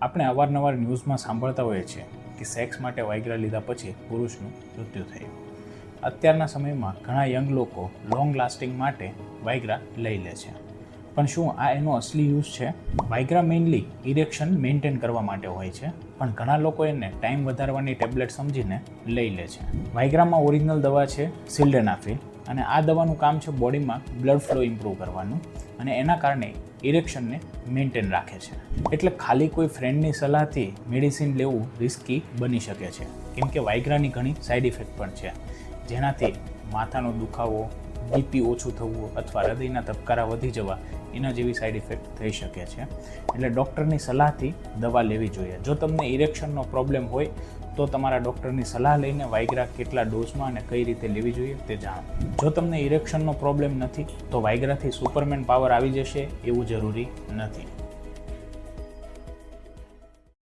આપણે અવારનવાર ન્યૂઝમાં સાંભળતા હોઈએ છીએ કે સેક્સ માટે વાઇગ્રા લીધા પછી પુરુષનું મૃત્યુ થયું. અત્યારના સમયમાં ઘણા યંગ લોકો લોંગ લાસ્ટિંગ માટે વાઇગ્રા લઈ લે છે. પણ શું આ એનો અસલી યુઝ છે? વાઇગ્રા મેઇનલી ઇરેક્શન મેન્ટેન કરવા માટે હોય છે, પણ ઘણા લોકો એને ટાઈમ વધારવાની ટેબ્લેટ સમજીને લઈ લે છે. વાઇગ્રામાં ઓરિજિનલ દવા છે સિલ્ડેનાફિલ, અને આ દવાનું કામ છે બોડીમાં બ્લડ ફ્લો ઇમ્પ્રૂવ કરવાનું, અને એના કારણે ઇરેક્શનને મેન્ટેન રાખે છે. એટલે ખાલી કોઈ ફ્રેન્ડની સલાહથી મેડિસિન લેવું રિસ્કી બની શકે છે, કેમ કે વાઇગ્રાની ઘણી સાઇડ ઇફેક્ટ પણ છે, જેનાથી માથાનો દુખાવો, બીપી ઓછું થવું અથવા હૃદયના ધબકારા વધી જવા એના જેવી સાઇડ ઇફેક્ટ થઈ શકે છે. એટલે ડૉક્ટરની સલાહથી દવા લેવી જોઈએ. જો તમને ઇરેક્શનનો પ્રોબ્લેમ હોય તો તમારા ડૉક્ટરની સલાહ લઈને વાઇગ્રા કેટલા ડોઝમાં અને કઈ રીતે લેવી જોઈએ તે જાણો. જો તમને ઇરેક્શનનો પ્રોબ્લેમ નથી તો વાઇગ્રાથી સુપરમેન પાવર આવી જશે એવું જરૂરી નથી.